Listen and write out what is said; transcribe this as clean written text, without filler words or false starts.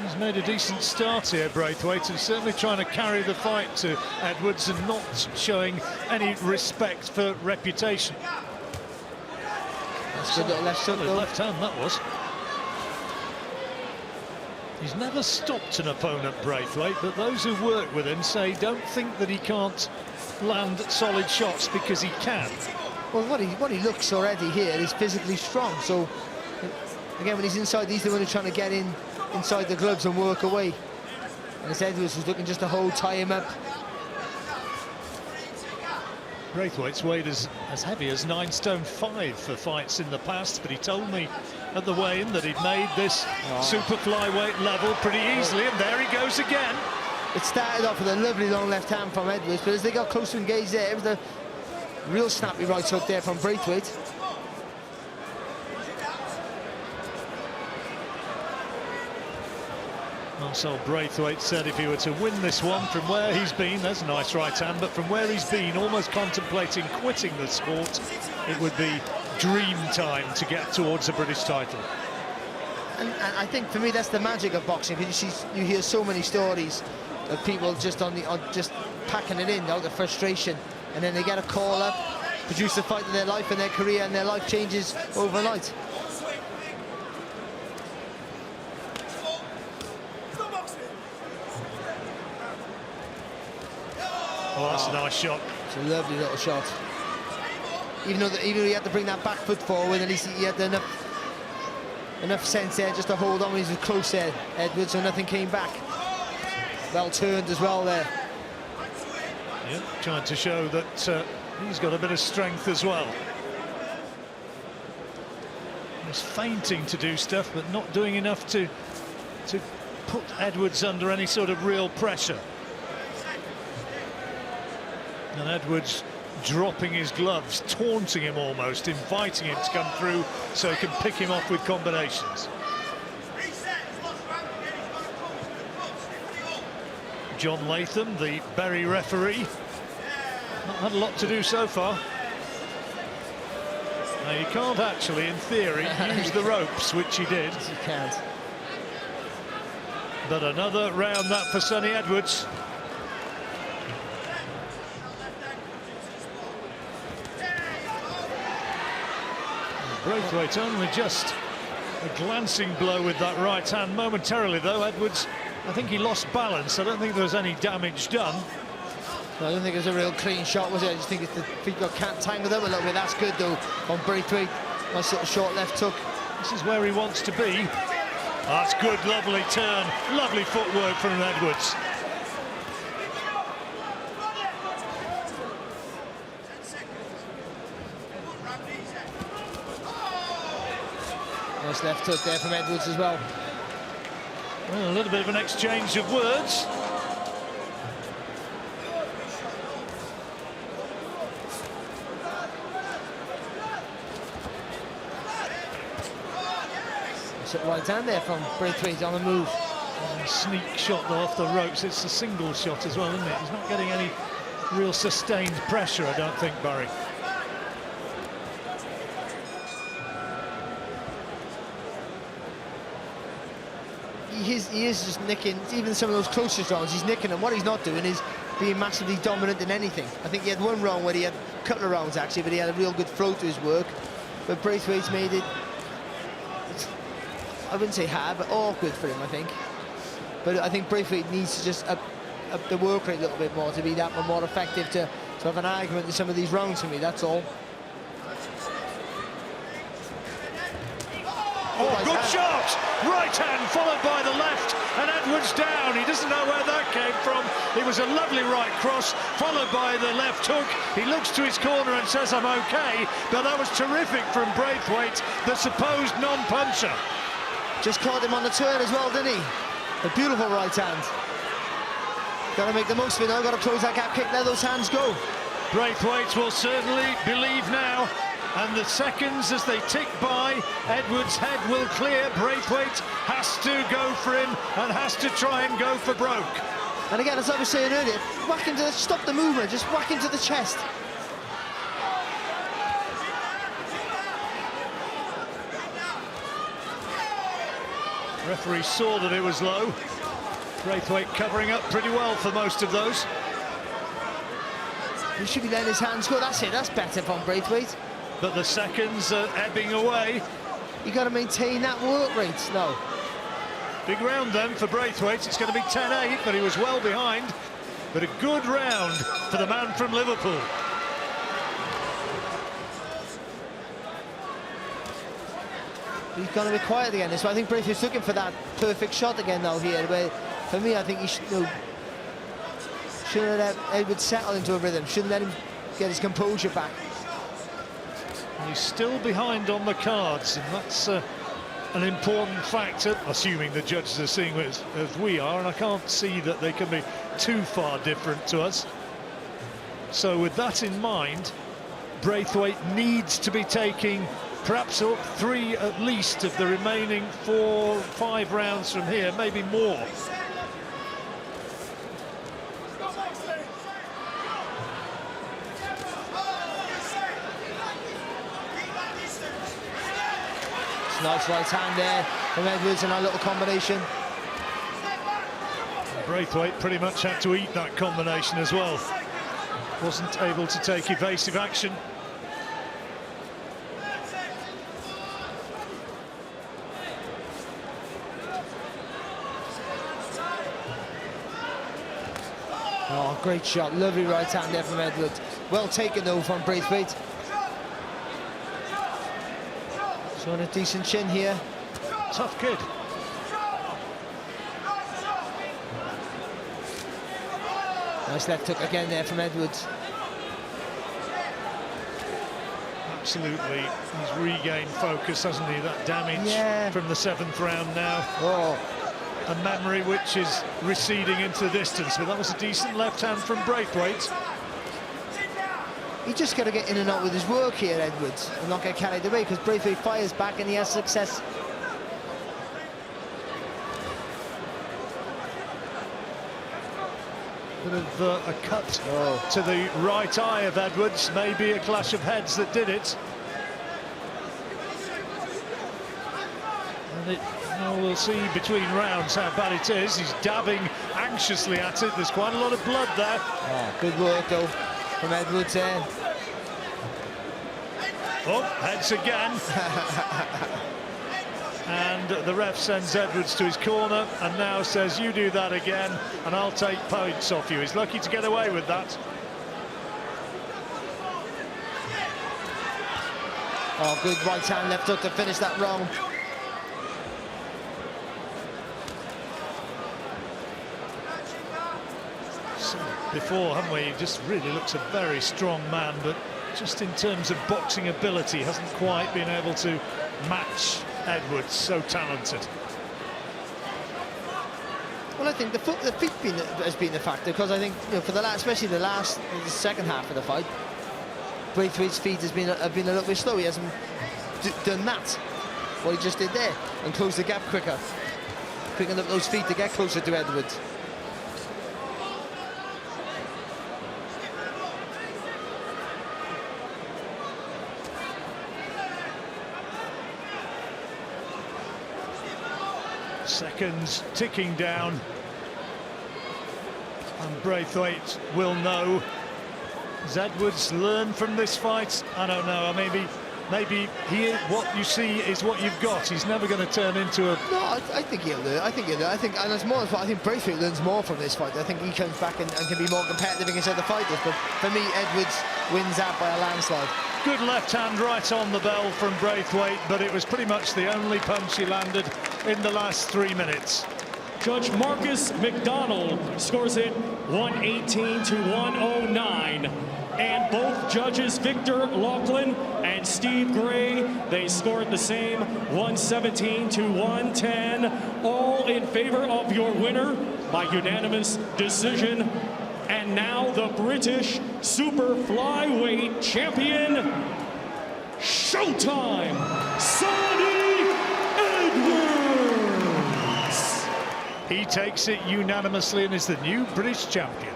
He's made a decent start here, Braithwaite, and certainly trying to carry the fight to Edwards and not showing any respect for reputation. That's good little left hook, though. Left hand, that was. He's never stopped an opponent, Braithwaite, but those who work with him say don't think that he can't land solid shots, because he can. Well, what he looks already here is physically strong. So again, when he's inside, he's the one who's trying to get inside the gloves and work away. And it's Edwards who's looking just to hold, tie him up. Braithwaite's weighed as heavy as 9 stone 5 for fights in the past, but he told me at the weigh-in that he'd made this super flyweight level pretty easily, and there he goes again. It started off with a lovely long left hand from Edwards, but as they got close to engage there, it was a real snappy right hook there from Braithwaite. Marcel Braithwaite said if he were to win this one from where he's been, there's a nice right hand, but from where he's been, almost contemplating quitting the sport, it would be dream time to get towards a British title. And I think for me that's the magic of boxing, because you hear so many stories of people just just packing it in out of frustration, and then they get a call up, produce the fight of their life and their career, and their life changes overnight. Oh, that's a nice shot. It's a lovely little shot. Even though he had to bring that back foot forward, at least he had enough sense there just to hold on when he was close there, Edwards, so nothing came back. Well turned as well there. Yeah, trying to show that he's got a bit of strength as well. He's feinting to do stuff, but not doing enough to put Edwards under any sort of real pressure. And Edwards dropping his gloves, taunting him almost, inviting him to come through so he can pick him off with combinations. John Latham, the Bury referee, not had a lot to do so far. Now, you can't actually, in theory, use the ropes, which he did. Yes, you can't. But another round that for Sonny Edwards. Braithwaite only just a glancing blow with that right hand momentarily, though. Edwards, I think he lost balance. I don't think there was any damage done. No, I don't think it was a real clean shot, was it? I just think the feet got tangled up a little bit. That's good, though, on Braithwaite. Nice little short left hook. This is where he wants to be. That's good, lovely turn. Lovely footwork from Edwards. Nice left hook there from Edwards as well. Well, a little bit of an exchange of words. Right hand there from Braithwaite on the move. And a sneak shot though off the ropes. It's a single shot as well, isn't it? He's not getting any real sustained pressure, I don't think, Barry. He is just nicking, even some of those closest rounds, he's nicking, and what he's not doing is being massively dominant in anything. I think he had one round where he had a couple of rounds actually, but he had a real good flow to his work. But Braithwaite's made it, I wouldn't say hard, but awkward for him, I think. But I think Braithwaite needs to just up the work rate a little bit more to be that more effective, to have an argument in some of these rounds for me, that's all. Oh, good shot! Right hand followed by the left, and Edwards down. He doesn't know where that came from. It was a lovely right cross, followed by the left hook. He looks to his corner and says, I'm okay, but that was terrific from Braithwaite, the supposed non-puncher. Just caught him on the turn as well, didn't he? A beautiful right hand. Got to make the most of it now, got to close that gap kick, let those hands go. Braithwaite will certainly believe now. And the seconds as they tick by, Edwards' head will clear. Braithwaite has to go for him and has to try and go for broke. And again, as I was saying earlier, whack into stop the movement, just whack into the chest. Referee saw that it was low. Braithwaite covering up pretty well for most of those. He should be letting his hands go. That's it, that's better from Braithwaite. But the seconds are ebbing away. You got to maintain that work rate. No. Big round then for Braithwaite. It's going to be 10-8, but he was well behind. But a good round for the man from Liverpool. He's going to be quiet again. So I think Braithwaite's looking for that perfect shot again now here. Where, for me, I think he shouldn't let Edwards settle into a rhythm. Shouldn't let him get his composure back. He's still behind on the cards, and that's an important factor, assuming the judges are seeing it as we are, and I can't see that they can be too far different to us. So with that in mind, Braithwaite needs to be taking perhaps 3 at least of the remaining 4, 5 rounds from here, maybe more. Nice right hand there from Edwards in our little combination. Braithwaite pretty much had to eat that combination as well. Wasn't able to take evasive action. Oh, great shot. Lovely right hand there from Edwards. Well taken though from Braithwaite. On a decent chin here. Tough kid. Nice left hook again there from Edwards. Absolutely, he's regained focus, hasn't he? That damage from the 7th round now. Oh. A memory which is receding into the distance, but that was a decent left hand from Braithwaite. He just got to get in and out with his work here, Edwards, and not get carried away, because Braithwaite fires back and he has success. Bit of a cut to the right eye of Edwards, maybe a clash of heads that did it. And we'll see between rounds how bad it is. He's dabbing anxiously at it. There's quite a lot of blood there. Oh, good work though from Edwards there. Oh, heads again. And the ref sends Edwards to his corner and now says, you do that again and I'll take points off you. He's lucky to get away with that. Oh, good right hand left hook to finish that round. Before, haven't we? He just really looks a very strong man, but just in terms of boxing ability hasn't quite been able to match Edwards. So talented. Well, I think the feet has been the factor, because I think, you know, for the especially the second half of the fight, Braithwaite's feet have been a little bit slow. He hasn't done that, what he just did there, and closed the gap quicker, picking up those feet to get closer to Edwards. Seconds ticking down, and Braithwaite will know. Has Edwards learned from this fight? I don't know. Maybe what you see is what you've got. He's never going to turn into a... No, I think he'll learn. I think, and it's more. I think Braithwaite learns more from this fight. I think he comes back and can be more competitive against other fighters. But for me, Edwards wins out by a landslide. Good left hand right on the bell from Braithwaite, but it was pretty much the only punch he landed in the last 3 minutes. Judge Marcus McDonald scores it 118 to 109. And both judges, Victor Laughlin and Steve Gray, they scored the same, 117 to 110. All in favor of your winner by unanimous decision. And now the British super flyweight champion, Showtime, Sonny Edwards. He takes it unanimously and is the new British champion.